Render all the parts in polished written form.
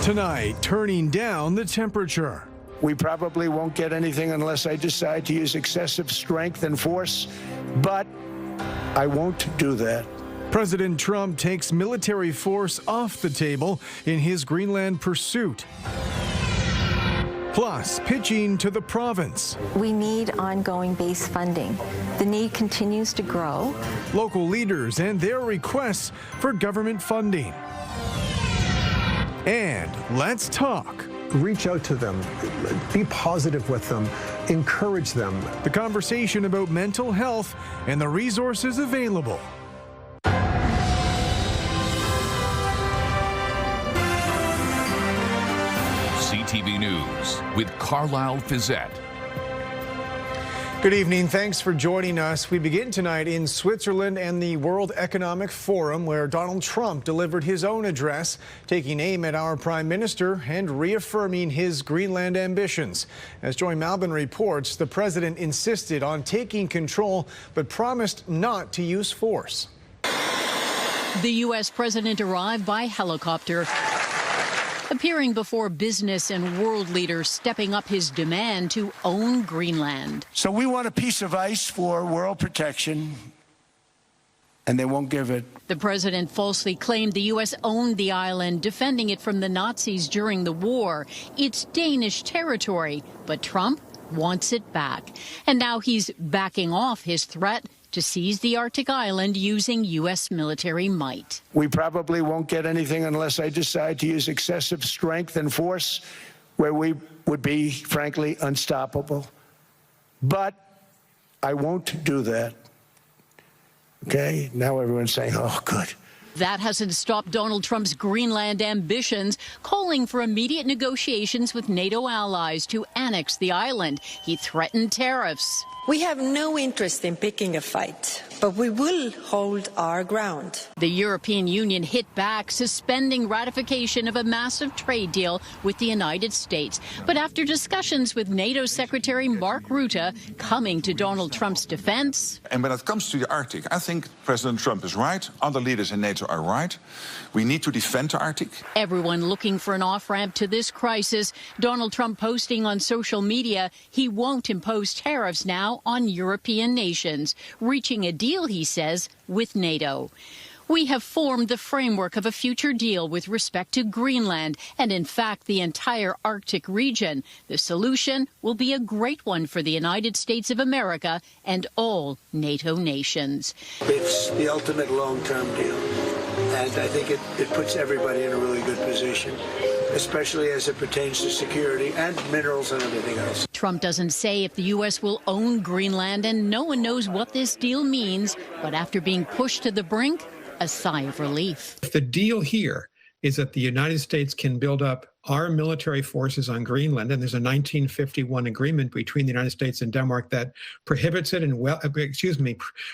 Tonight, turning down the temperature. We probably won't get anything unless I decide to use excessive strength and force, but I won't do that. President Trump takes military force off the table in his Greenland pursuit. Plus, pitching to the province. We need ongoing base funding. The need continues to grow. Local leaders and their requests for government funding. And let's talk. Reach out to them, be positive with them, encourage them. The conversation about mental health and the resources available. CTV News with Carlyle Fiset. Good evening. Thanks for joining us. We begin tonight in Switzerland and the World Economic Forum, where Donald Trump delivered his own address, taking aim at our Prime Minister and reaffirming his Greenland ambitions. As Joy Malbin reports, the president insisted on taking control, but promised not to use force. The U.S. president arrived by helicopter, appearing before business and world leaders, stepping up his demand to own Greenland. So we want a piece of ice for world protection, and they won't give it. The president falsely claimed the U.S. owned the island, defending it from the Nazis during the war. It's Danish territory, but Trump wants it back. And now he's backing off his threat to seize the Arctic island using U.S. military might. We probably won't get anything unless I decide to use excessive strength and force, where we would be, frankly, unstoppable. But I won't do that. Okay? Now everyone's saying, oh, good. That hasn't stopped Donald Trump's Greenland ambitions, calling for immediate negotiations with NATO allies to annex the island. He threatened tariffs. We have no interest in picking a fight, but we will hold our ground. The European Union hit back, suspending ratification of a massive trade deal with the United States. But after discussions with NATO Secretary Mark Rutte coming to Donald Trump's defense. And when it comes to the Arctic, I think President Trump is right. Other leaders in NATO are right. We need to defend the Arctic. Everyone looking for an off-ramp to this crisis. Donald Trump posting on social media he won't impose tariffs now on European nations, reaching a deal, he says, with NATO. We have formed the framework of a future deal with respect to Greenland and, in fact, the entire Arctic region. The solution will be a great one for the United States of America and all NATO nations. It's the ultimate long-term deal, and I think it puts everybody in a really good position, especially as it pertains to security and minerals and everything else. Trump doesn't say if the U.S. will own Greenland, and no one knows what this deal means. But after being pushed to the brink, a sigh of relief. The deal here is that the United States can build up our military forces on Greenland, and there's a 1951 agreement between the United States and Denmark that prohibits it and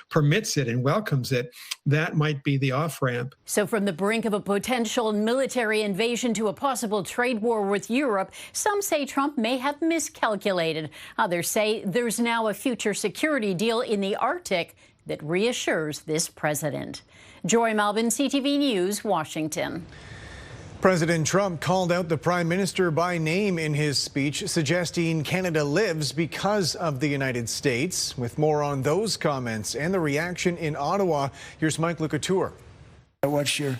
permits it and welcomes it. That might be the off-ramp. So from the brink of a potential military invasion to a possible trade war with Europe, some say Trump may have miscalculated. Others say there's now a future security deal in the Arctic that reassures this president. Joy Malbin, CTV News, Washington. President Trump called out the Prime Minister by name in his speech, suggesting Canada lives because of the United States. With more on those comments and the reaction in Ottawa, here's Mike Lecouture. I watched your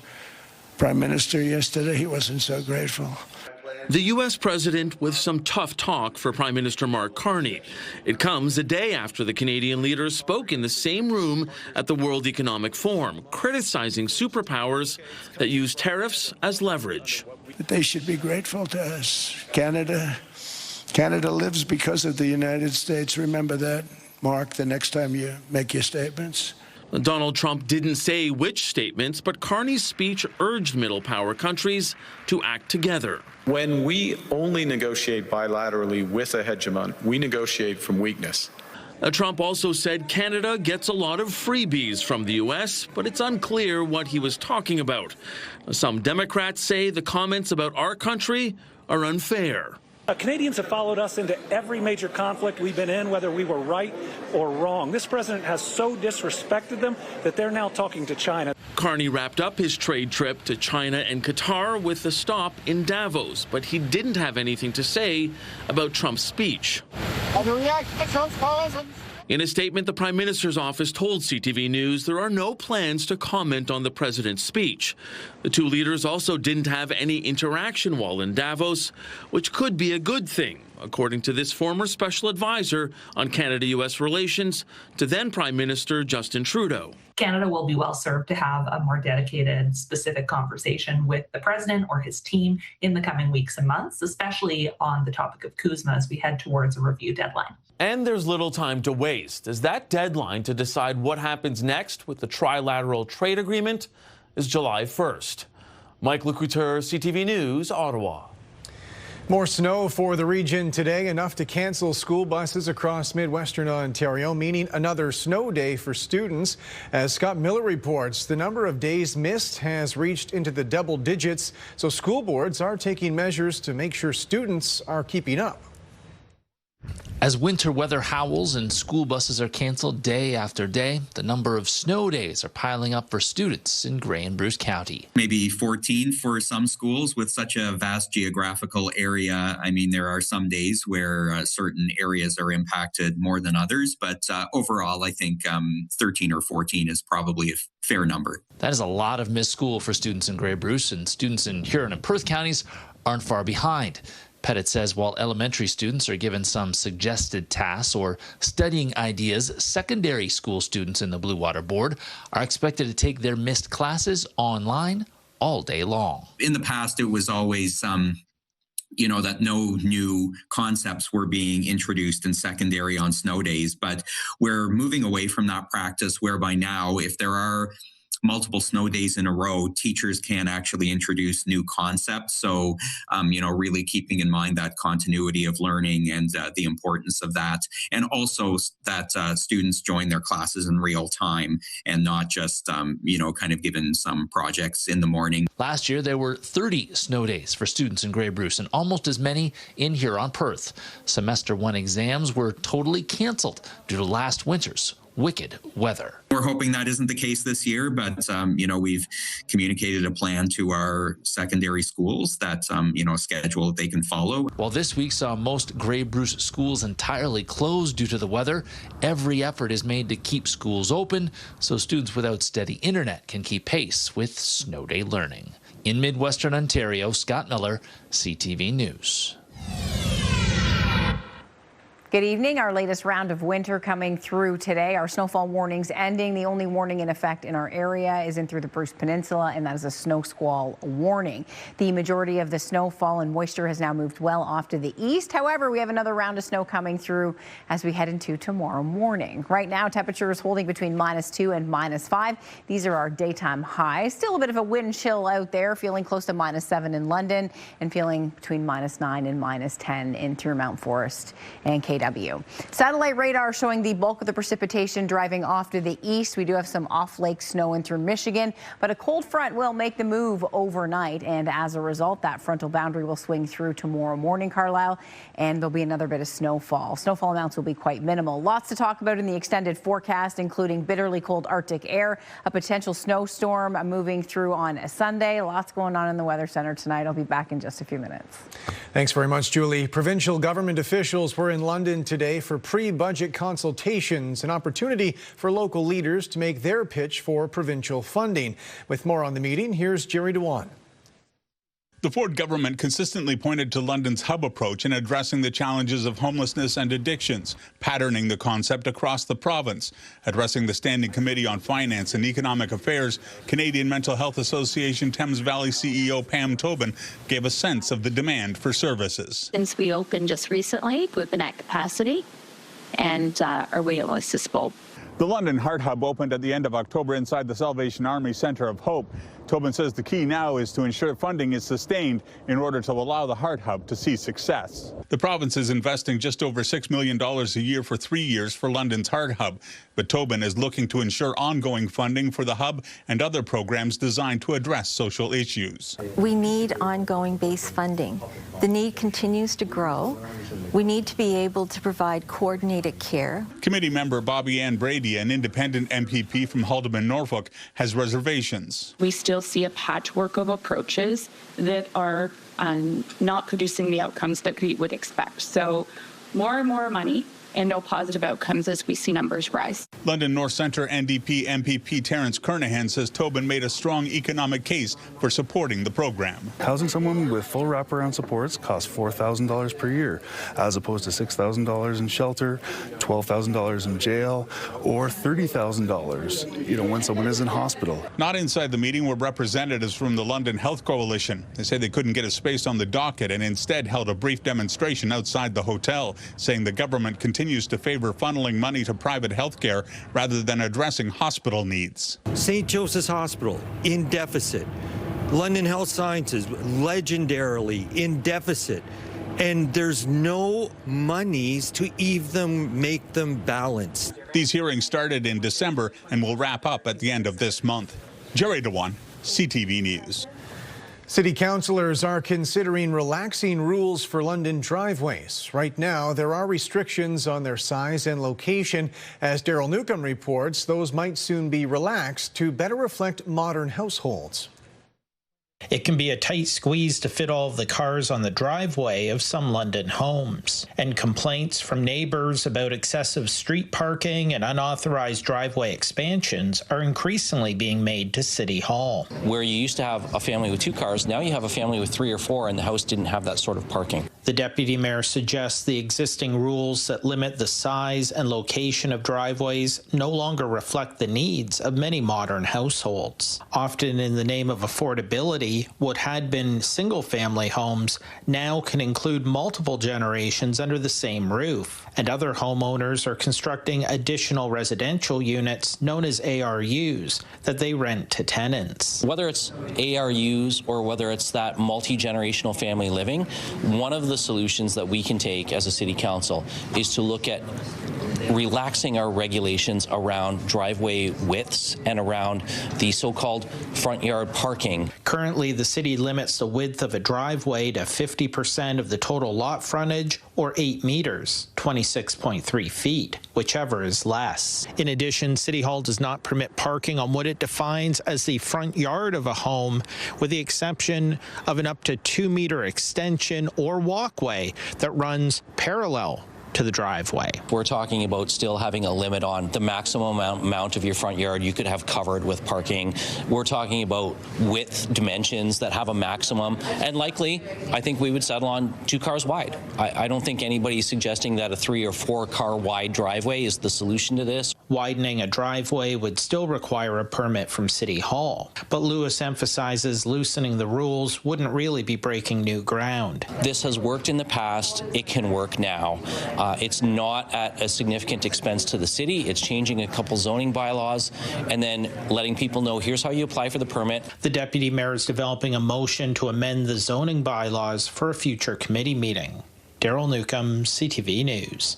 Prime Minister yesterday. He wasn't so grateful. The U.S. president with some tough talk for Prime Minister Mark Carney. It comes a day after the Canadian leaders spoke in the same room at the World Economic Forum, criticizing superpowers that use tariffs as leverage. But they should be grateful to us. Canada lives because of the United States. Remember that, Mark, the next time you make your statements. Donald Trump didn't say which statements, but Carney's speech urged middle power countries to act together. When we only negotiate bilaterally with a hegemon, we negotiate from weakness. Trump also said Canada gets a lot of freebies from the U.S., but it's unclear what he was talking about. Some Democrats say the comments about our country are unfair. Canadians have followed us into every major conflict we've been in, whether we were right or wrong. This president has so disrespected them that they're now talking to China. Carney wrapped up his trade trip to China and Qatar with a stop in Davos, but he didn't have anything to say about Trump's speech. In a statement, the Prime Minister's office told CTV News there are no plans to comment on the president's speech. The two leaders also didn't have any interaction while in Davos, which could be a good thing, according to this former special advisor on Canada-U.S. relations to then Prime Minister Justin Trudeau. Canada will be well served to have a more dedicated, specific conversation with the president or his team in the coming weeks and months, especially on the topic of CUSMA as we head towards a review deadline. And there's little time to waste, as that deadline to decide what happens next with the trilateral trade agreement is July 1st. Mike Lecouteur, CTV News, Ottawa. More snow for the region today, enough to cancel school buses across Midwestern Ontario, meaning another snow day for students. As Scott Miller reports, the number of days missed has reached into the double digits, so school boards are taking measures to make sure students are keeping up. As winter weather howls and school buses are canceled day after day, the number of snow days are piling up for students in Grey and Bruce County. Maybe 14 for some schools with such a vast geographical area. I mean, there are some days where certain areas are impacted more than others, but overall, I think 13 or 14 is probably a fair number. That is a lot of missed school for students in Grey Bruce, and students in Huron and Perth counties aren't far behind. Pettit says while elementary students are given some suggested tasks or studying ideas, secondary school students in the Blue Water Board are expected to take their missed classes online all day long. In the past, it was always that no new concepts were being introduced in secondary on snow days, but we're moving away from that practice whereby now if there are multiple snow days in a row, teachers can actually introduce new concepts. So, really keeping in mind that continuity of learning and the importance of that. And also that students join their classes in real time and not just, kind of given some projects in the morning. Last year, there were 30 snow days for students in Grey Bruce and almost as many in Huron Perth. Semester 1 exams were totally canceled due to last winter's wicked weather. We're hoping that isn't the case this year, but, we've communicated a plan to our secondary schools that, a schedule that they can follow. While this week saw most Grey Bruce schools entirely closed due to the weather, every effort is made to keep schools open so students without steady internet can keep pace with snow day learning. In Midwestern Ontario, Scott Miller, CTV News. Good evening. Our latest round of winter coming through today. Our snowfall warnings ending. The only warning in effect in our area is in through the Bruce Peninsula, and that is a snow squall warning. The majority of the snowfall and moisture has now moved well off to the east. However, we have another round of snow coming through as we head into tomorrow morning. Right now, temperatures holding between -2 and -5. These are our daytime highs. Still a bit of a wind chill out there, feeling close to -7 in London and feeling between -9 and -10 in through Mount Forest and KW. Satellite radar showing the bulk of the precipitation driving off to the east. We do have some off-lake snow in through Michigan, but a cold front will make the move overnight, and as a result, that frontal boundary will swing through tomorrow morning, Carlyle, and there'll be another bit of snowfall. Snowfall amounts will be quite minimal. Lots to talk about in the extended forecast, including bitterly cold Arctic air, a potential snowstorm moving through on a Sunday. Lots going on in the Weather Center tonight. I'll be back in just a few minutes. Thanks very much, Julie. Provincial government officials were in London today for pre-budget consultations, an opportunity for local leaders to make their pitch for provincial funding. With more on the meeting, here's Jerry Dewan. The Ford government consistently pointed to London's hub approach in addressing the challenges of homelessness and addictions, patterning the concept across the province. Addressing the Standing Committee on Finance and Economic Affairs, Canadian Mental Health Association Thames Valley CEO Pam Tobin gave a sense of the demand for services. Since we opened just recently, we've been at capacity and our wait list is full. The London Heart Hub opened at the end of October inside the Salvation Army Centre of Hope. Tobin says the key now is to ensure funding is sustained in order to allow the Heart Hub to see success. The province is investing just over $6 million a year for 3 years for London's Heart Hub, but Tobin is looking to ensure ongoing funding for the hub and other programs designed to address social issues. We need ongoing base funding. The need continues to grow. We need to be able to provide coordinated care. Committee member Bobby Ann Brady, an independent MPP from Haldimand, Norfolk, has reservations. We still see a patchwork of approaches that are not producing the outcomes that we would expect. So more and more money and no positive outcomes as we see numbers rise. London North Centre NDP MPP Terence Kernahan says Tobin made a strong economic case for supporting the program. Housing someone with full wraparound supports costs $4,000 per year, as opposed to $6,000 in shelter, $12,000 in jail, or $30,000, when someone is in hospital. Not inside the meeting were representatives from the London Health Coalition. They say they couldn't get a space on the docket and instead held a brief demonstration outside the hotel, saying the government continues to favor funneling money to private health care rather than addressing hospital needs. St. Joseph's Hospital in deficit. London Health Sciences legendarily in deficit. And there's no monies to even make them balanced. These hearings started in December and will wrap up at the end of this month. Jerry DeWan, CTV News. City councillors are considering relaxing rules for London driveways. Right now, there are restrictions on their size and location. As Daryl Newcomb reports, those might soon be relaxed to better reflect modern households. It can be a tight squeeze to fit all of the cars on the driveway of some London homes. And complaints from neighbors about excessive street parking and unauthorized driveway expansions are increasingly being made to City Hall. Where you used to have a family with 2 cars, now you have a family with 3 or 4, and the house didn't have that sort of parking. The deputy mayor suggests the existing rules that limit the size and location of driveways no longer reflect the needs of many modern households. Often in the name of affordability, what had been single-family homes now can include multiple generations under the same roof, and other homeowners are constructing additional residential units known as ARUs that they rent to tenants. Whether it's ARUs or whether it's that multi-generational family living, one of the solutions that we can take as a city council is to look at relaxing our regulations around driveway widths and around the so-called front yard parking. Currently, the city limits the width of a driveway to 50% of the total lot frontage, or 8 meters, 26.3 feet, whichever is less. In addition, City Hall does not permit parking on what it defines as the front yard of a home, with the exception of an up to 2-meter extension or walkway that runs parallel to the driveway. We're talking about still having a limit on the maximum amount of your front yard you could have covered with parking. We're talking about width dimensions that have a maximum, and likely I think we would settle on 2 cars wide. I don't think anybody's suggesting that a 3 or 4 car wide driveway is the solution to this. Widening a driveway would still require a permit from City Hall, but Lewis emphasizes loosening the rules wouldn't really be breaking new ground. This has worked in the past. It can work now. It's not at a significant expense to the city. It's changing a couple zoning bylaws and then letting people know here's how you apply for the permit. The deputy mayor is developing a motion to amend the zoning bylaws for a future committee meeting. Daryl Newcomb, CTV News.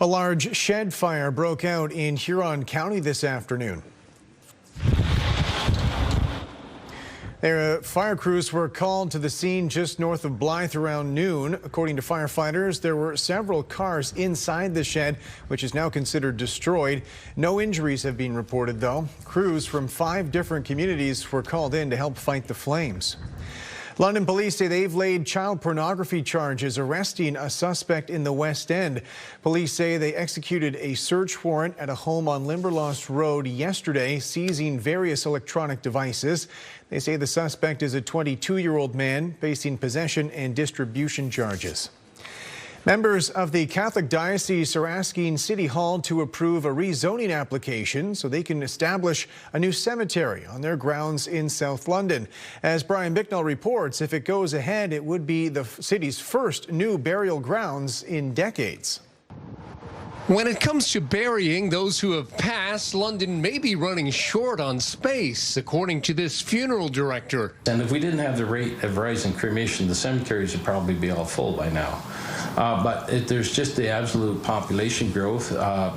A large shed fire broke out in Huron County this afternoon. Fire crews were called to the scene just north of Blythe around noon. According to firefighters, there were several cars inside the shed, which is now considered destroyed. No injuries have been reported, though. Crews from 5 different communities were called in to help fight the flames. London police say they've laid child pornography charges arresting a suspect in the West End. Police say they executed a search warrant at a home on Limberlost Road yesterday, seizing various electronic devices. They say the suspect is a 22-year-old man facing possession and distribution charges. Members of the Catholic Diocese are asking City Hall to approve a rezoning application so they can establish a new cemetery on their grounds in South London. As Brian Bicknell reports, if it goes ahead, it would be the city's first new burial grounds in decades. When it comes to burying those who have passed, London may be running short on space, according to this funeral director. And if we didn't have the rate of rising cremation, the cemeteries would probably be all full by now. But there's just the absolute population growth.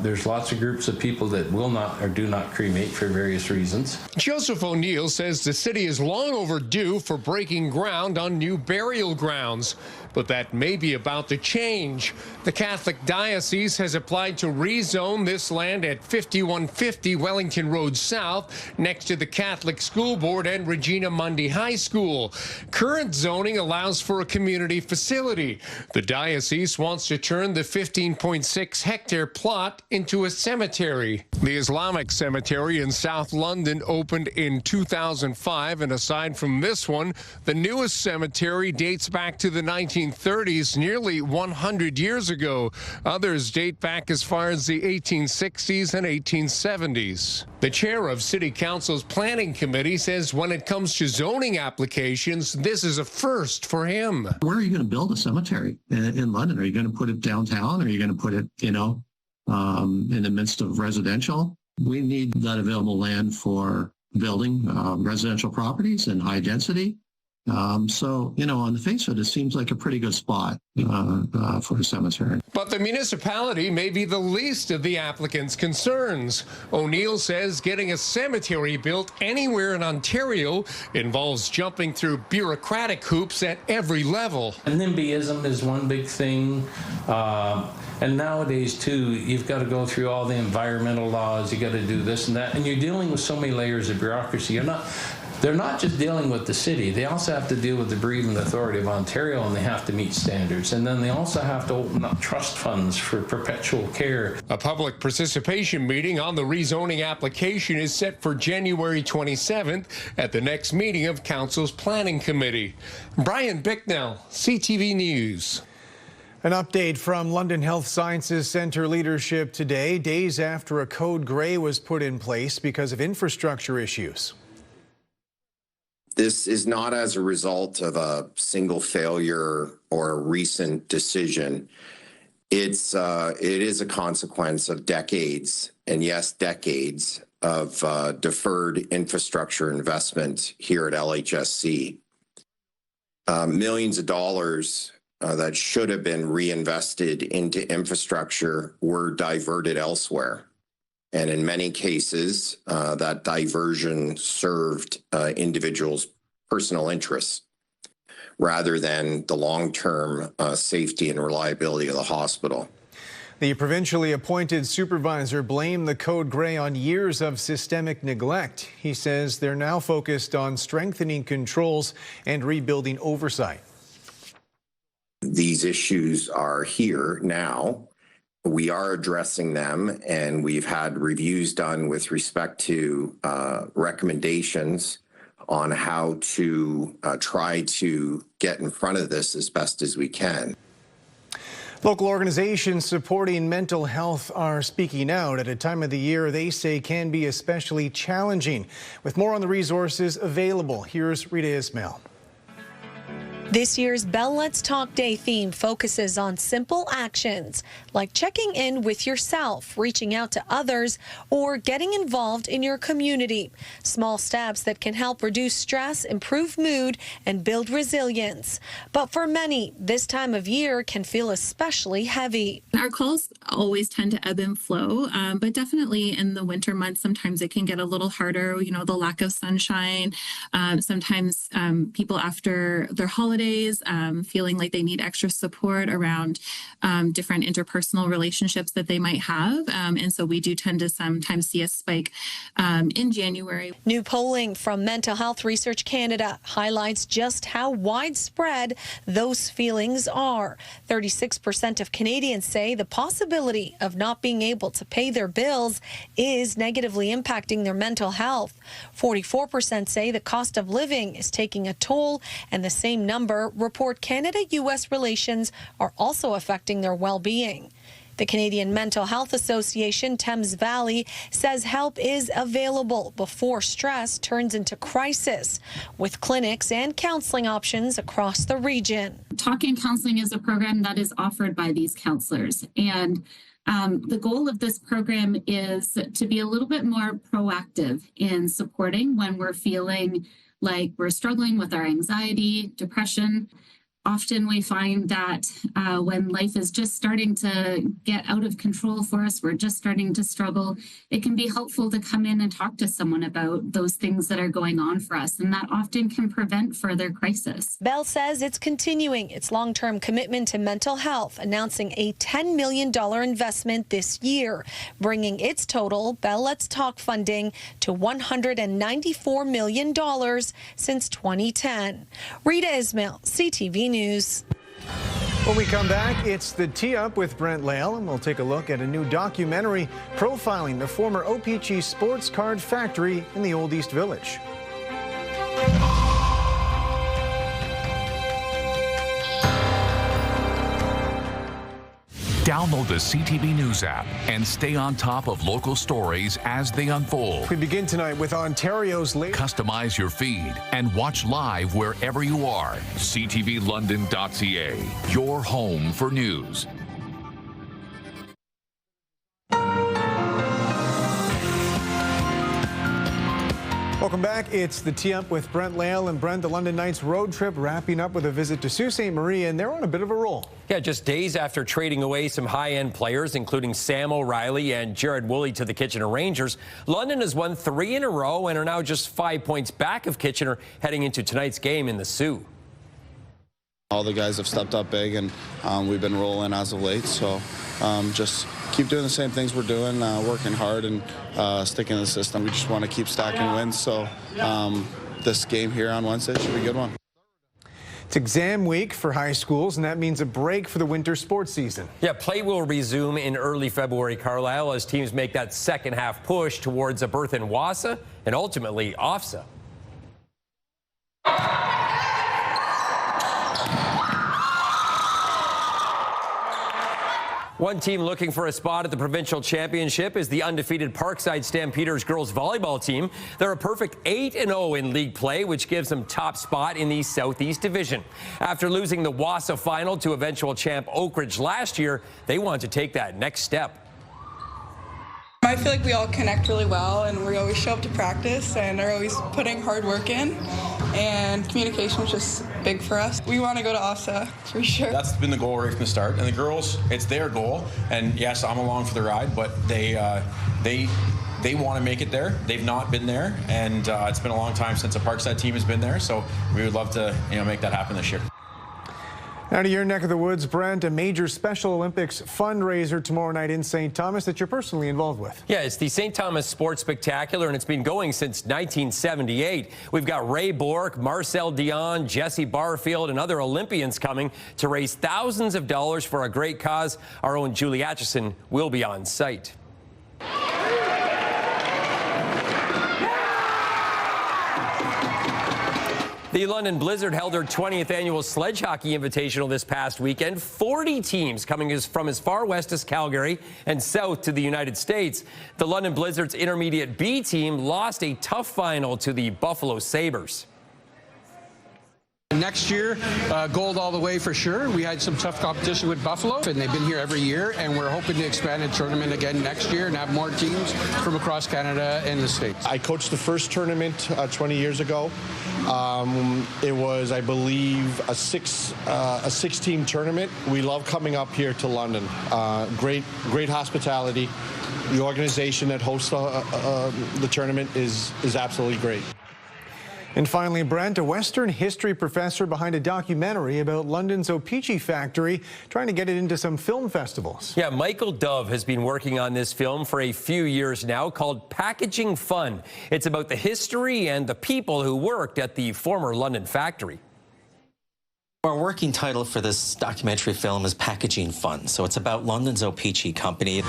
There's lots of groups of people that will not or do not cremate for various reasons. Joseph O'Neill says the city is long overdue for breaking ground on new burial grounds. But that may be about to change. The Catholic Diocese has applied to rezone this land at 5150 Wellington Road South, next to the Catholic School Board and Regina Mundi High School. Current zoning allows for a community facility. The diocese wants to turn the 15.6 hectare plot into a cemetery. The Islamic cemetery in South London opened in 2005, and aside from this one, the newest cemetery dates back to the 1930s, nearly 100 years ago. Others date back as far as the 1860s and 1870s. The chair of City Council's Planning Committee says when it comes to zoning applications, this is a first for him. Where are you going to build a cemetery in London? Are you going to put it downtown? Are you going to put it, in the midst of residential? We need that available land for building residential properties and high density. So, on the face of it, it seems like a pretty good spot for a cemetery. But the municipality may be the least of the applicants' concerns. O'Neill says getting a cemetery built anywhere in Ontario involves jumping through bureaucratic hoops at every level. And NIMBYism is one big thing. And nowadays, too, you've got to go through all the environmental laws. You got to do this and that. And you're dealing with so many layers of bureaucracy. They're not just dealing with the city. They also have to deal with the bereavement authority of Ontario, and they have to meet standards. And then they also have to open up trust funds for perpetual care. A public participation meeting on the rezoning application is set for January 27th at the next meeting of Council's Planning Committee. Brian Bicknell, CTV News. An update from London Health Sciences Centre leadership today, days after a code grey was put in place because of infrastructure issues. This is not as a result of a single failure or a recent decision. It is a consequence of decades, and yes, decades, of deferred infrastructure investment here at LHSC. Millions of dollars that should have been reinvested into infrastructure were diverted elsewhere. And in many cases, that diversion served individuals' personal interests rather than the long-term safety and reliability of the hospital. The provincially appointed supervisor blamed the code grey on years of systemic neglect. He says they're now focused on strengthening controls and rebuilding oversight. These issues are here now. We are addressing them, and we've had reviews done with respect to recommendations on how to try to get in front of this as best as we can. Local organizations supporting mental health are speaking out at a time of the year they say can be especially challenging. With more on the resources available, here's Rita Ismail. This year's Bell Let's Talk Day theme focuses on simple actions like checking in with yourself, reaching out to others, or getting involved in your community. Small steps that can help reduce stress, improve mood, and build resilience. But for many, this time of year can feel especially heavy. Our calls always tend to ebb and flow, but definitely in the winter months, sometimes it can get a little harder, the lack of sunshine. Sometimes people after their holidays feeling like they need extra support around different interpersonal relationships that they might have. And so we do tend to sometimes see a spike in January. New polling from Mental Health Research Canada highlights just how widespread those feelings are. 36% of Canadians say the possibility of not being able to pay their bills is negatively impacting their mental health. 44% say the cost of living is taking a toll, and the same number report Canada-U.S. relations are also affecting their well-being. The Canadian Mental Health Association, Thames Valley, says help is available before stress turns into crisis, with clinics and counseling options across the region. Talk and Counseling is a program that is offered by these counselors, and The goal of this program is to be a little bit more proactive in supporting when we're feeling like we're struggling with our anxiety, depression. Often we find that when life is just starting to get out of control for us, we're just starting to struggle, it can be helpful to come in and talk to someone about those things that are going on for us, and that often can prevent further crisis. Bell says it's continuing its long-term commitment to mental health, announcing a $10 million investment this year, bringing its total Bell Let's Talk funding to $194 million since 2010. Rita Ismail, CTV News. When we come back, it's the Tee Up with Brent Lail, and we'll take a look at a new documentary profiling the former O-Pee-Chee sports card factory in the Old East Village. Download the CTV News app and stay on top of local stories as they unfold. We begin tonight with Ontario's latest. Customize your feed and watch live wherever you are. ctvlondon.ca, your home for news. Welcome back. It's the Tee Up with Brent Lail and Brent. The London Knights road trip wrapping up with a visit to Sault Ste. Marie, and they're on a bit of a roll. Yeah, just days after trading away some high-end players, including Sam O'Reilly and Jared Woolley to the Kitchener Rangers, London has won 3 in a row and are now just 5 points back of Kitchener heading into tonight's game in the Soo. All the guys have stepped up big, and we've been rolling as of late. So just keep doing the same things we're doing, working hard and sticking to the system. We just want to keep stacking wins. So this game here on Wednesday should be a good one. It's exam week for high schools, and that means a break for the winter sports season. Yeah, play will resume in early February, Carlyle, as teams make that second half push towards a berth in WASA and ultimately OFSA. One team looking for a spot at the provincial championship is the undefeated Parkside Stampeders girls volleyball team. They're a perfect 8-0 in league play, which gives them top spot in the Southeast Division. After losing the WASA final to eventual champ Oak Ridge last year, they want to take that next step. I feel like we all connect really well, and we always show up to practice and are always putting hard work in, and communication is just big for us. We want to go to OFSA for sure. That's been the goal right from the start, and the girls, it's their goal, and yes, I'm along for the ride, but they want to make it there. They've not been there, and it's been a long time since a Parkside team has been there, so we would love to make that happen this year. Now to your neck of the woods, Brent, a major Special Olympics fundraiser tomorrow night in St. Thomas that you're personally involved with. Yeah, it's the St. Thomas Sports Spectacular, and it's been going since 1978. We've got Ray Bork, Marcel Dion, Jesse Barfield, and other Olympians coming to raise thousands of dollars for a great cause. Our own Julie Atchison will be on site. The London Blizzard held their 20th annual Sledge Hockey Invitational this past weekend. 40 teams coming from as far west as Calgary and south to the United States. The London Blizzard's Intermediate B team lost a tough final to the Buffalo Sabres. Next year, gold all the way for sure. We had some tough competition with Buffalo, and they've been here every year, and we're hoping to expand the tournament again next year and have more teams from across Canada and the States. I coached the first tournament 20 years ago. It was, I believe, a six-team tournament. We love coming up here to London. Great hospitality. The organization that hosts the tournament is absolutely great. And finally, Brent, a Western history professor behind a documentary about London's O-Pee-Chee factory, trying to get it into some film festivals. Yeah, Michael Dove has been working on this film for a few years now, called Packaging Fun. It's about the history and the people who worked at the former London factory. Our working title for this documentary film is Packaging Fun, so it's about London's O-Pee-Chee company.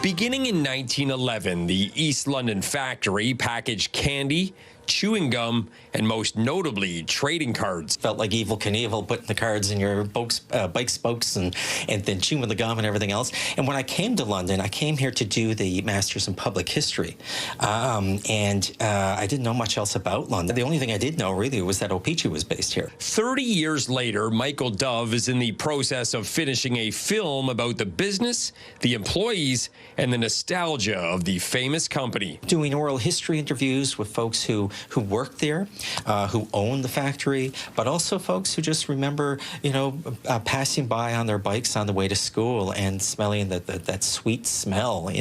Beginning in 1911, the East London factory packaged candy, chewing gum, and most notably, trading cards. Felt like Evel Knievel putting the cards in your bike spokes and then chewing the gum and everything else. And when I came to London, I came here to do the Masters in Public History. I didn't know much else about London. The only thing I did know really was that O-Pee-Chee was based here. 30 years later, Michael Dove is in the process of finishing a film about the business, the employees, and the nostalgia of the famous company. Doing oral history interviews with folks who worked there, who owned the factory, but also folks who just remember, passing by on their bikes on the way to school and smelling that sweet smell,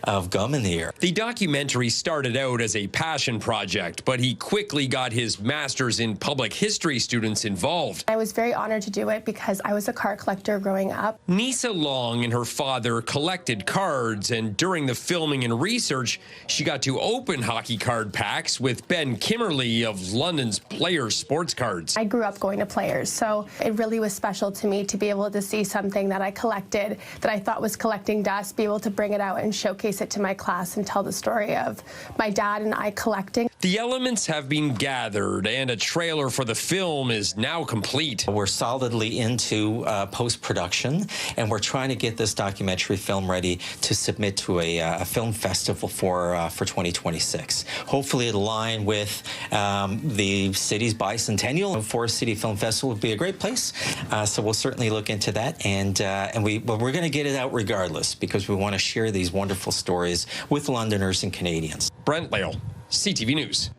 of gum in the air. The documentary started out as a passion project, but he quickly got his master's in public history students involved. I was very honored to do it because I was a card collector growing up. Nisa Long and her father collected cards, and during the filming and research, she got to open hockey card packs with Ben Kimmerly of London's Players Sports Cards. I grew up going to Players, so it really was special to me to be able to see something that I collected, that I thought was collecting dust, be able to bring it out and showcase it to my class and tell the story of my dad and I collecting. The elements have been gathered, and a trailer for the film is now complete. We're solidly into post-production, and we're trying to get this documentary film ready to submit to a film festival for 2026. Hopefully it'll align with the city's bicentennial. Forest City Film Festival would be a great place, so we'll certainly look into that, and we're going to get it out regardless because we want to share these wonderful stories with Londoners and Canadians. Brent Lale, CTV News.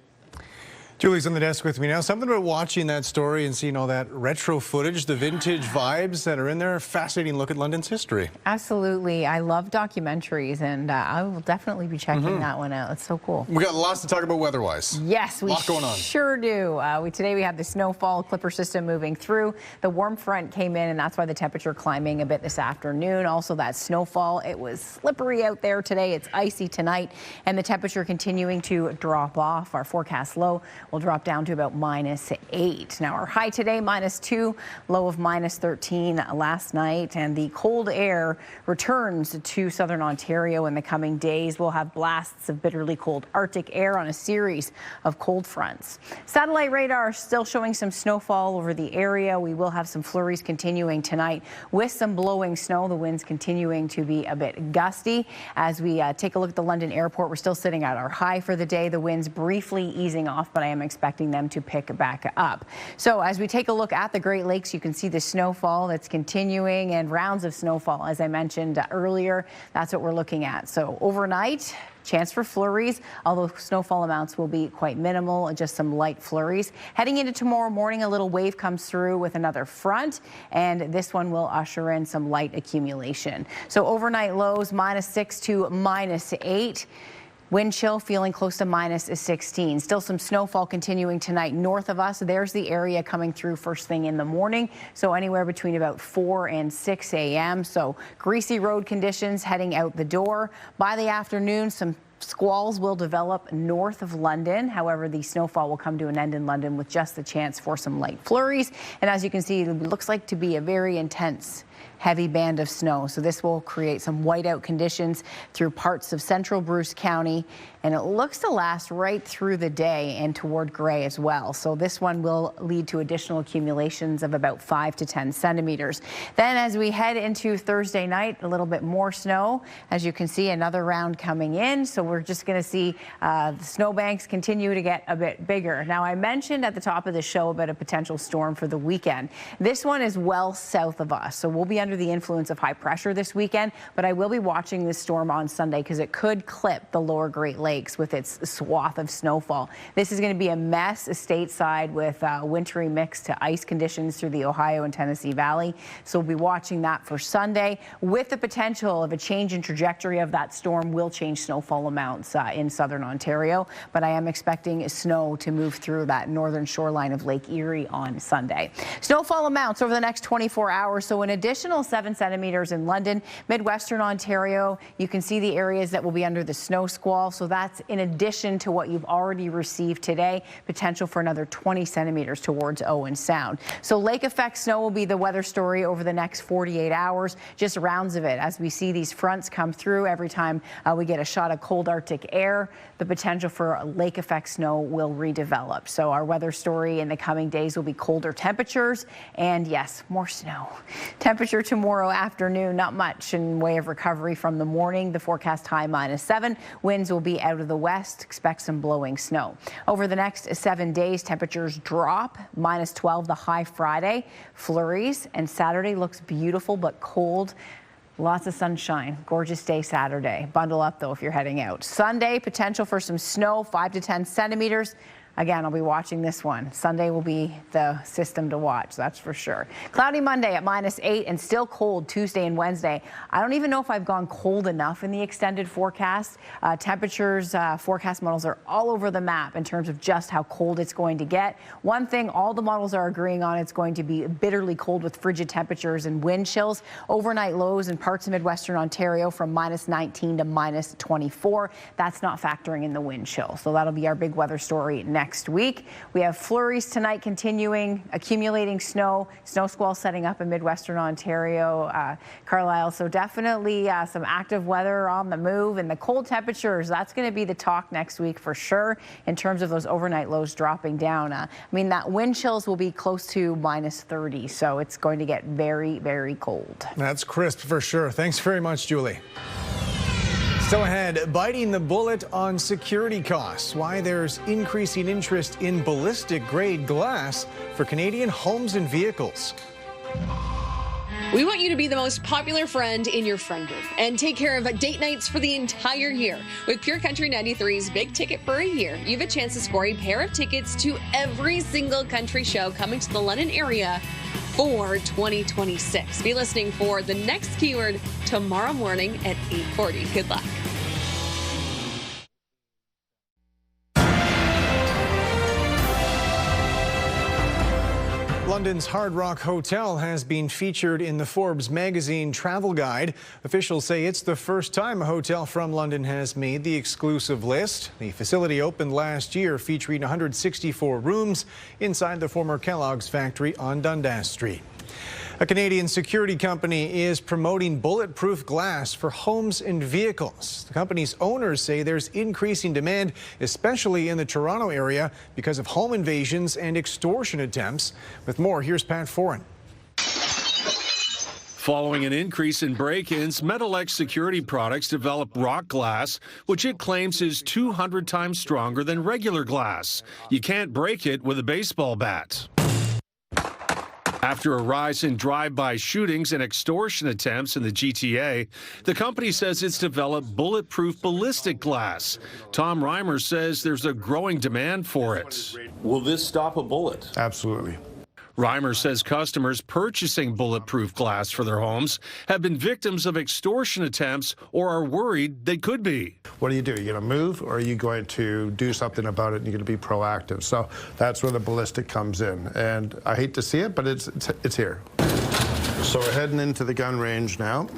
Julie's on the desk with me now. Something about watching that story and seeing all that retro footage, the vintage vibes that are in there. Fascinating look at London's history. Absolutely. I love documentaries, and I will definitely be checking that one out. It's so cool. We got lots to talk about weather-wise. Yes, we going on. Sure do. Today we have the snowfall Clipper system moving through. The warm front came in, and that's why the temperature climbing a bit this afternoon. Also, that snowfall, it was slippery out there today. It's icy tonight, and the temperature continuing to drop off. Our forecast low will drop down to about -8. Now our high today -2, low of -13 last night, and the cold air returns to southern Ontario in the coming days. We'll have blasts of bitterly cold Arctic air on a series of cold fronts. Satellite radar still showing some snowfall over the area. We will have some flurries continuing tonight with some blowing snow. The winds continuing to be a bit gusty. As we take a look at the London airport, we're still sitting at our high for the day. The winds briefly easing off, but I am expecting them to pick back up. So as we take a look at the Great Lakes, you can see the snowfall that's continuing and rounds of snowfall, as I mentioned earlier. That's what we're looking at. So overnight, chance for flurries, although snowfall amounts will be quite minimal, just some light flurries. Heading into tomorrow morning, a little wave comes through with another front, and this one will usher in some light accumulation. So overnight lows -6 to -8. Wind chill feeling close to -16. Still some snowfall continuing tonight north of us. There's the area coming through first thing in the morning. So anywhere between about 4 and 6 a.m. So greasy road conditions heading out the door. By the afternoon, some squalls will develop north of London. However, the snowfall will come to an end in London with just the chance for some light flurries. And as you can see, it looks like to be a very intense heavy band of snow. So this will create some whiteout conditions through parts of central Bruce County, and it looks to last right through the day and toward gray as well. So this one will lead to additional accumulations of about 5 to 10 centimeters. Then as we head into Thursday night, a little bit more snow. As you can see, another round coming in. So we're just going to see the snowbanks continue to get a bit bigger. Now, I mentioned at the top of the show about a potential storm for the weekend. This one is well south of us, so we'll be under the influence of high pressure this weekend, but I will be watching this storm on Sunday because it could clip the lower Great Lakes with its swath of snowfall. This is going to be a mess stateside with wintry mix to ice conditions through the Ohio and Tennessee Valley. So we'll be watching that for Sunday with the potential of a change in trajectory of that storm will change snowfall amounts in southern Ontario, but I am expecting snow to move through that northern shoreline of Lake Erie on Sunday. Snowfall amounts over the next 24 hours. So an additional 7 centimeters in London, Midwestern Ontario. You can see the areas that will be under the snow squall. So that's in addition to what you've already received today, potential for another 20 centimeters towards Owen Sound. So lake effect snow will be the weather story over the next 48 hours, just rounds of it as we see these fronts come through every time we get a shot of cold cold Arctic air, the potential for lake effect snow will redevelop. So our weather story in the coming days will be colder temperatures and, yes, more snow. Temperature tomorrow afternoon, not much in way of recovery from the morning. The forecast high -7. Winds will be out of the west. Expect some blowing snow. Over the next 7 days, temperatures drop. -12 the high Friday. Flurries, and Saturday looks beautiful but cold. Lots of sunshine. Gorgeous day Saturday. Bundle up, though, if you're heading out. Sunday, potential for some snow, 5 to 10 centimeters. Again, I'll be watching this one. Sunday will be the system to watch, that's for sure. Cloudy Monday at -8 and still cold Tuesday and Wednesday. I don't even know if I've gone cold enough in the extended forecast. Temperatures, forecast models are all over the map in terms of just how cold it's going to get. One thing all the models are agreeing on, it's going to be bitterly cold with frigid temperatures and wind chills. Overnight lows in parts of Midwestern Ontario from -19 to -24. That's not factoring in the wind chill. So that'll be our big weather story next week. We have flurries tonight continuing, accumulating snow, snow squall setting up in Midwestern Ontario, Carlyle. So definitely some active weather on the move, and the cold temperatures, that's going to be the talk next week for sure in terms of those overnight lows dropping down. I mean, that wind chills will be close to -30, so it's going to get very, very cold. That's crisp for sure. Thanks very much, Julie. Still ahead, biting the bullet on security costs, why there's increasing interest in ballistic grade glass for Canadian homes and vehicles. We want you to be the most popular friend in your friend group and take care of date nights for the entire year. With Pure Country 93's Big Ticket for a year, you have a chance to score a pair of tickets to every single country show coming to the London area for 2026. Be listening for the next keyword tomorrow morning at 8:40. Good luck. London's Hard Rock Hotel has been featured in the Forbes magazine travel guide. Officials say it's the first time a hotel from London has made the exclusive list. The facility opened last year, featuring 164 rooms inside the former Kellogg's factory on Dundas Street. A Canadian security company is promoting bulletproof glass for homes and vehicles. The company's owners say there's increasing demand, especially in the Toronto area, because of home invasions and extortion attempts. With more, here's Pat Foran. Following an increase in break-ins, Metalex Security Products developed rock glass, which it claims is 200 times stronger than regular glass. You can't break it with a baseball bat. After a rise in drive-by shootings and extortion attempts in the GTA, the company says it's developed bulletproof ballistic glass. Tom Reimer says there's a growing demand for it. Will this stop a bullet? Absolutely. Reimer says customers purchasing bulletproof glass for their homes have been victims of extortion attempts or are worried they could be. What do? Are you going to move, or are you going to do something about it and you're going to be proactive? So that's where the ballistic comes in. And I hate to see it, but it's here. So we're heading into the gun range now.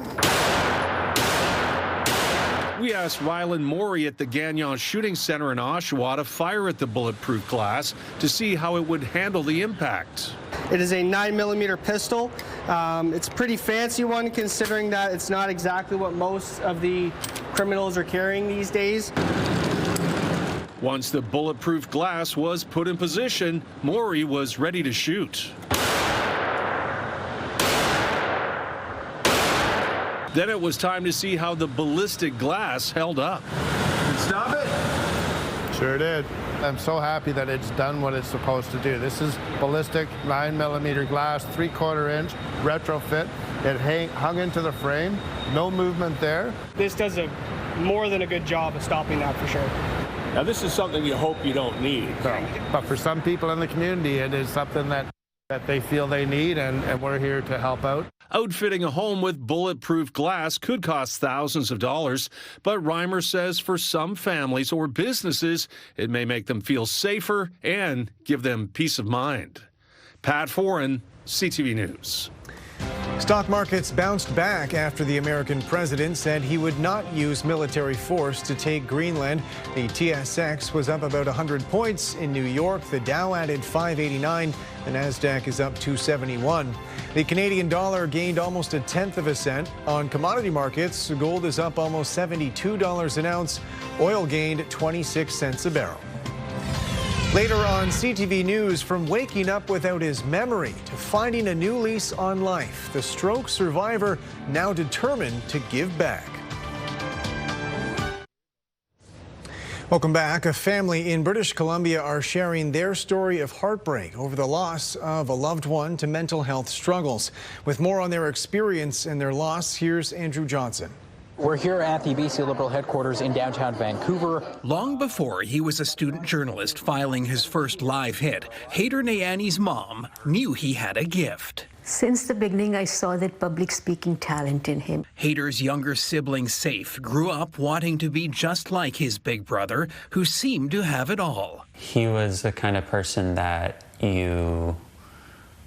We asked Rylan Morey at the Gagnon Shooting Center in Oshawa to fire at the bulletproof glass to see how it would handle the impact. It is a 9mm pistol. It's a pretty fancy one, considering that it's not exactly what most of the criminals are carrying these days. Once the bulletproof glass was put in position, Morey was ready to shoot. Then it was time to see how the ballistic glass held up. Stop it! Sure did. I'm so happy that it's done what it's supposed to do. This is ballistic 9mm glass, 3/4 inch retrofit. It hung into the frame, no movement there. This does a more than a good job of stopping that for sure. Now this is something you hope you don't need. No. But for some people in the community, it is something that they feel they need, and we're here to help out. Outfitting a home with bulletproof glass could cost thousands of dollars, but Reimer says for some families or businesses, it may make them feel safer and give them peace of mind. Pat Foran, CTV News. Stock markets bounced back after the American president said he would not use military force to take Greenland. The TSX was up about 100 points. In New York, the Dow added 589. The Nasdaq is up 271. The Canadian dollar gained almost 1/10 of a cent. On commodity markets, gold is up almost $72 an ounce. Oil gained 26 cents a barrel. Later on CTV News, from waking up without his memory to finding a new lease on life, the stroke survivor now determined to give back. Welcome back. A family in British Columbia are sharing their story of heartbreak over the loss of a loved one to mental health struggles. With more on their experience and their loss, here's Andrew Johnson. We're here at the BC Liberal headquarters in downtown Vancouver. Long before he was a student journalist filing his first live hit, Hayder Nayani's mom knew he had a gift. Since the beginning, I saw that public speaking talent in him. Hayder's younger sibling, Saif, grew up wanting to be just like his big brother, who seemed to have it all. He was the kind of person that you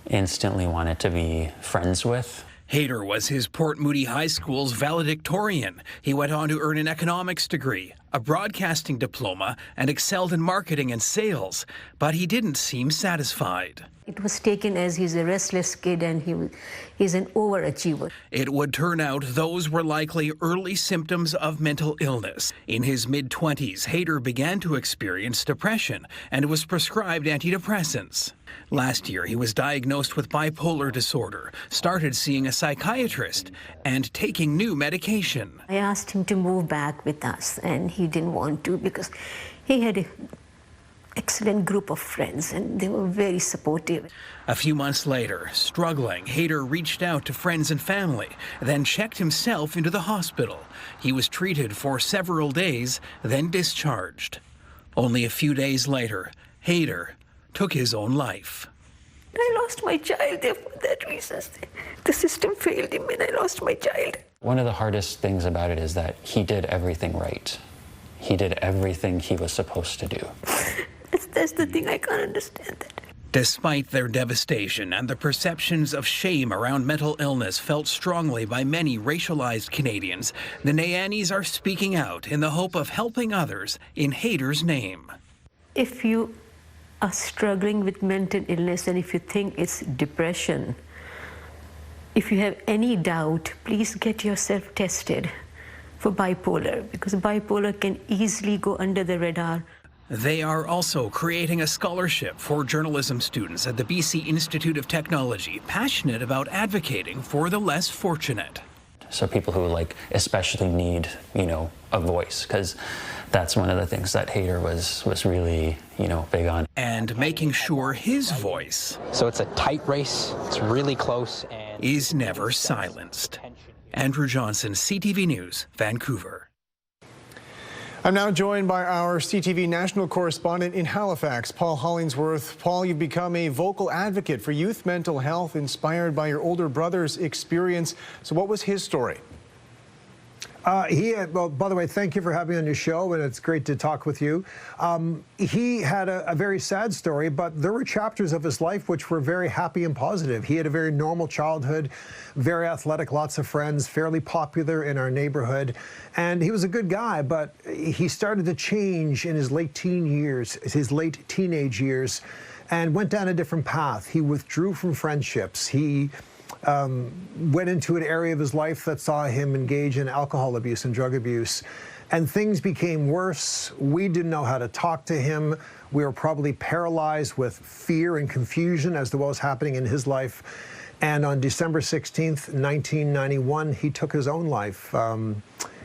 instantly wanted to be friends with. Hayder was his Port Moody High School's valedictorian. He went on to earn an economics degree, a broadcasting diploma, and excelled in marketing and sales. But he didn't seem satisfied. It was taken as he's a restless kid and he's an overachiever. It would turn out those were likely early symptoms of mental illness. In his mid-20s, Hayder began to experience depression and was prescribed antidepressants. Last year, he was diagnosed with bipolar disorder, started seeing a psychiatrist, and taking new medication. I asked him to move back with us, and he didn't want to because he had an excellent group of friends, and they were very supportive. A few months later, struggling, Hayder reached out to friends and family, then checked himself into the hospital. He was treated for several days, then discharged. Only a few days later, Hayder took his own life. I lost my child for that reason. The system failed him and I lost my child. One of the hardest things about it is that he did everything right. He did everything he was supposed to do. That's the thing, I can't understand that. Despite their devastation and the perceptions of shame around mental illness felt strongly by many racialized Canadians, the Nayanis are speaking out in the hope of helping others in Hayder's name. If you are struggling with mental illness and if you think it's depression, if you have any doubt, please get yourself tested for bipolar, because bipolar can easily go under the radar. They are also creating a scholarship for journalism students at the BC Institute of Technology, passionate about advocating for the less fortunate. So people who especially need, a voice, because that's one of the things that Hayder was really, big on. And making sure his voice, so it's a tight race, it's really close, and is never silenced. Andrew Johnson, CTV News, Vancouver. I'm now joined by our CTV national correspondent in Halifax, Paul Hollingsworth. Paul, you've become a vocal advocate for youth mental health, inspired by your older brother's experience. So what was his story? Well, by the way, thank you for having me on your show, and it's great to talk with you. He had a very sad story, but there were chapters of his life which were very happy and positive. He had a very normal childhood, very athletic, lots of friends, fairly popular in our neighborhood, and he was a good guy, but he started to change in his late teenage years, and went down a different path. He withdrew from friendships. He went into an area of his life that saw him engage in alcohol abuse and drug abuse, and things became worse. We didn't know how to talk to him. We were probably paralyzed with fear and confusion as to what was happening in his life. And on December 16th, 1991, he took his own life.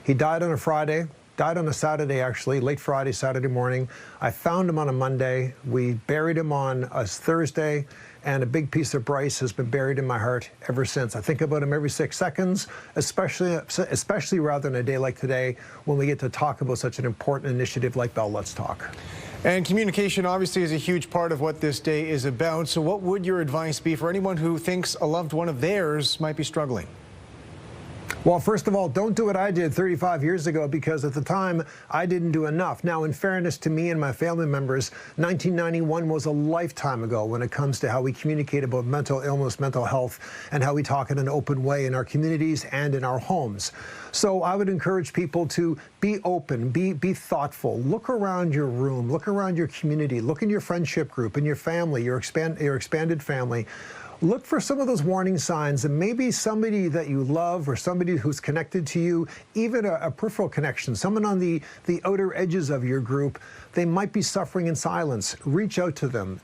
He died on a Friday, died on a Saturday, actually, late Friday, Saturday morning. I found him on a Monday. We buried him on a Thursday, and a big piece of Bryce has been buried in my heart ever since. I think about him every 6 seconds, especially rather than a day like today when we get to talk about such an important initiative like Bell Let's Talk. And communication obviously is a huge part of what this day is about. So what would your advice be for anyone who thinks a loved one of theirs might be struggling? Well, first of all, don't do what I did 35 years ago, because at the time I didn't do enough. Now, in fairness to me and my family members, 1991 was a lifetime ago when it comes to how we communicate about mental illness, mental health, and how we talk in an open way in our communities and in our homes. So I would encourage people to be open, be thoughtful. Look around your room, look around your community, look in your friendship group, in your family, your expanded family. Look for some of those warning signs, and maybe somebody that you love or somebody who's connected to you, even a peripheral connection, someone on the outer edges of your group, they might be suffering in silence. Reach out to them.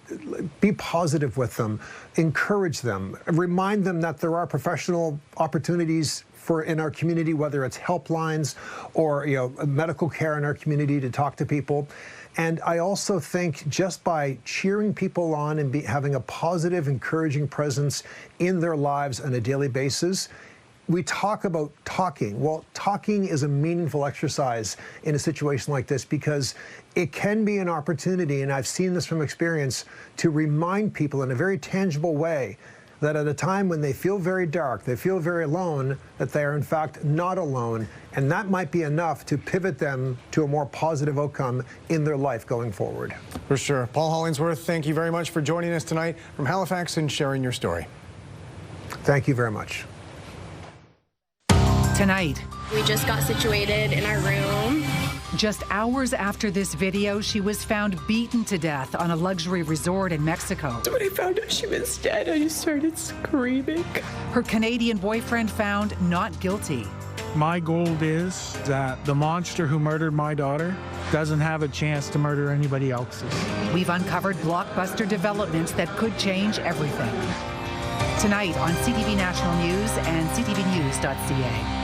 Be positive with them. Encourage them. Remind them that there are professional opportunities in our community, whether it's helplines or medical care in our community to talk to people. And I also think just by cheering people on and having a positive, encouraging presence in their lives on a daily basis, we talk about talking. Well, talking is a meaningful exercise in a situation like this, because it can be an opportunity, and I've seen this from experience, to remind people in a very tangible way that at a time when they feel very dark, they feel very alone, that they are in fact not alone, and that might be enough to pivot them to a more positive outcome in their life going forward. For sure. Paul Hollingsworth, thank you very much for joining us tonight from Halifax and sharing your story. Thank you very much. Tonight, we just got situated in our room. Just hours after this video, she was found beaten to death on a luxury resort in Mexico. So when I found out she was dead, I just started screaming. Her Canadian boyfriend found not guilty. My goal is that the monster who murdered my daughter doesn't have a chance to murder anybody else's. We've uncovered blockbuster developments that could change everything. Tonight on CTV National News and ctvnews.ca.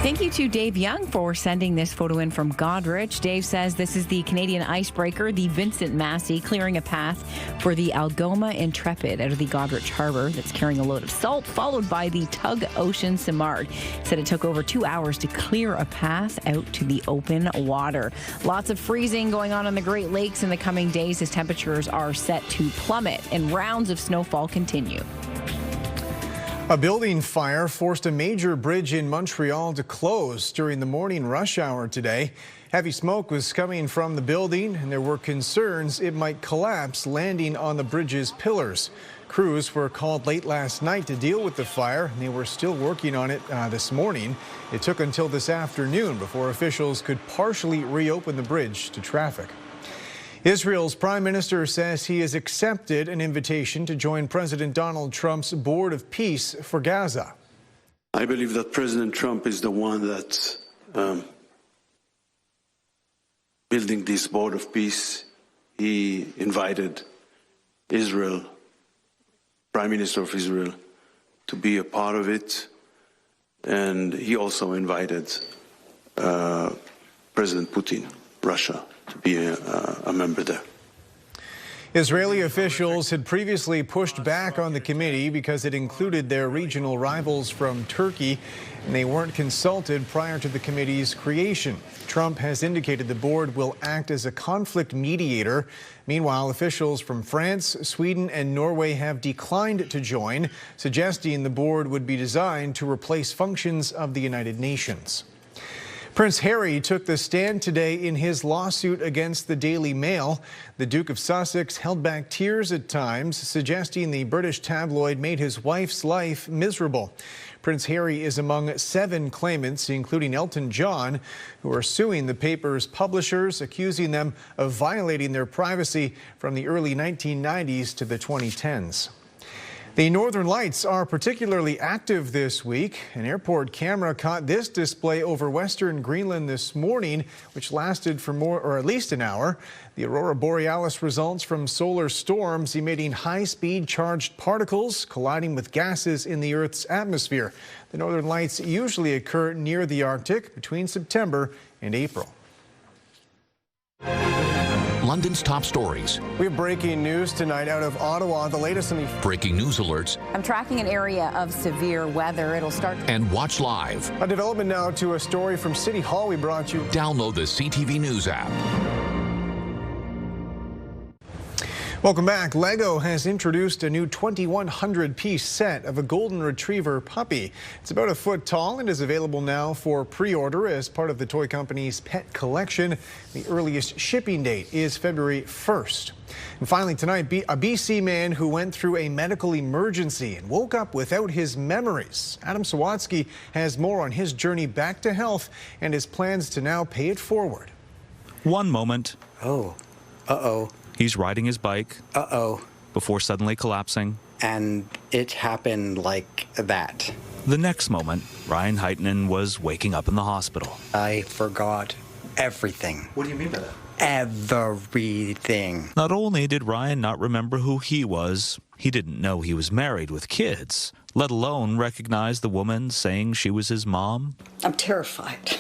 Thank you to Dave Young for sending this photo in from Goderich. Dave says this is the Canadian icebreaker, the Vincent Massey, clearing a path for the Algoma Intrepid out of the Goderich Harbor that's carrying a load of salt, followed by the Tug Ocean Simard. Said it took over 2 hours to clear a path out to the open water. Lots of freezing going on the Great Lakes in the coming days as temperatures are set to plummet and rounds of snowfall continue. A building fire forced a major bridge in Montreal to close during the morning rush hour today. Heavy smoke was coming from the building, and there were concerns it might collapse, landing on the bridge's pillars. Crews were called late last night to deal with the fire, and they were still working on it this morning. It took until this afternoon before officials could partially reopen the bridge to traffic. Israel's prime minister says he has accepted an invitation to join President Donald Trump's Board of Peace for Gaza. I believe that President Trump is the one that's building this Board of Peace. He invited Israel, Prime Minister of Israel, to be a part of it. And he also invited President Putin, Russia, to be a member there. Israeli officials had previously pushed back on the committee because it included their regional rivals from Turkey, and they weren't consulted prior to the committee's creation. Trump has indicated the board will act as a conflict mediator. Meanwhile, officials from France, Sweden, and Norway have declined to join, suggesting the board would be designed to replace functions of the United Nations. Prince Harry took the stand today in his lawsuit against the Daily Mail. The Duke of Sussex held back tears at times, suggesting the British tabloid made his wife's life miserable. Prince Harry is among 7 claimants, including Elton John, who are suing the paper's publishers, accusing them of violating their privacy from the early 1990s to the 2010s. The Northern Lights are particularly active this week. An airport camera caught this display over western Greenland this morning, which lasted for at least an hour. The aurora borealis results from solar storms emitting high-speed charged particles colliding with gases in the Earth's atmosphere. The Northern Lights usually occur near the Arctic between September and April. London's top stories. We have breaking news tonight out of Ottawa. The latest on the breaking news alerts. I'm tracking an area of severe weather. It'll start. And watch live. A development now to a story from City Hall we brought you. Download the CTV News app. Welcome back. Lego has introduced a new 2,100-piece set of a golden retriever puppy. It's about a foot tall and is available now for pre-order as part of the toy company's pet collection. The earliest shipping date is February 1st. And finally tonight, a BC man who went through a medical emergency and woke up without his memories. Adam Sawatsky has more on his journey back to health and his plans to now pay it forward. One moment. Oh, uh-oh. He's riding his bike. Uh-oh. Before suddenly collapsing. And it happened like that. The next moment, Ryan Heitinen was waking up in the hospital. I forgot everything. What do you mean by that? Everything. Not only did Ryan not remember who he was, he didn't know he was married with kids, let alone recognize the woman saying she was his mom. I'm terrified.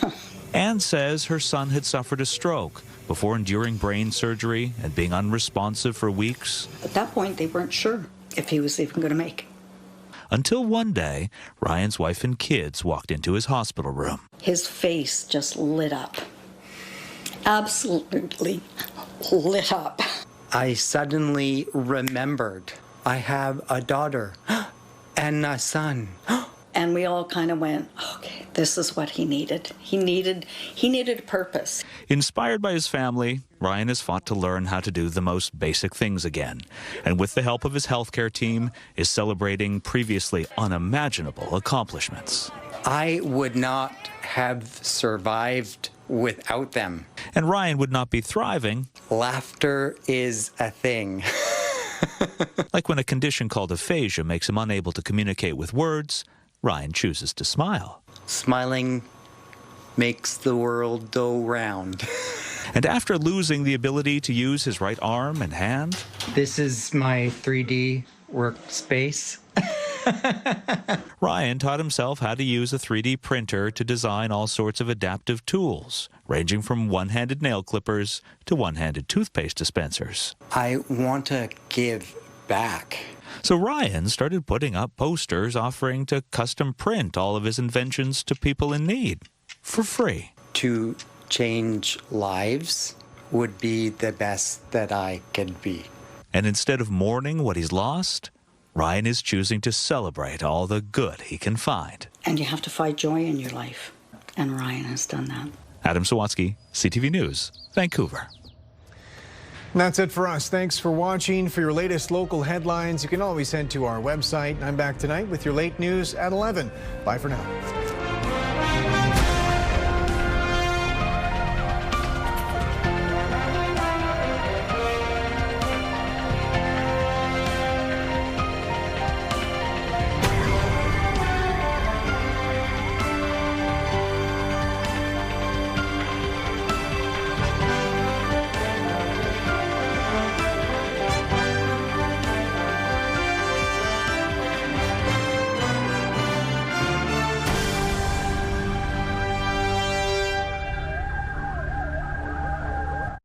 Anne says her son had suffered a stroke before enduring brain surgery and being unresponsive for weeks. At that point, they weren't sure if he was even going to make it. Until one day, Ryan's wife and kids walked into his hospital room. His face just lit up. Absolutely lit up. I suddenly remembered I have a daughter and a son. And we all kind of went, okay, this is what he needed. He needed a purpose. Inspired by his family, Ryan has fought to learn how to do the most basic things again. And with the help of his healthcare team, is celebrating previously unimaginable accomplishments. I would not have survived without them. And Ryan would not be thriving. Laughter is a thing. Like when a condition called aphasia makes him unable to communicate with words, Ryan chooses to smile. Smiling makes the world go round. And after losing the ability to use his right arm and hand... This is my 3D workspace. Ryan taught himself how to use a 3D printer to design all sorts of adaptive tools, ranging from one-handed nail clippers to one-handed toothpaste dispensers. I want to give back. So Ryan started putting up posters offering to custom print all of his inventions to people in need for free. To change lives would be the best that I could be. And instead of mourning what he's lost, Ryan is choosing to celebrate all the good he can find. And you have to find joy in your life. And Ryan has done that. Adam Sawatsky, CTV News, Vancouver. And that's it for us. Thanks for watching. For your latest local headlines, you can always head to our website. I'm back tonight with your late news at 11. Bye for now.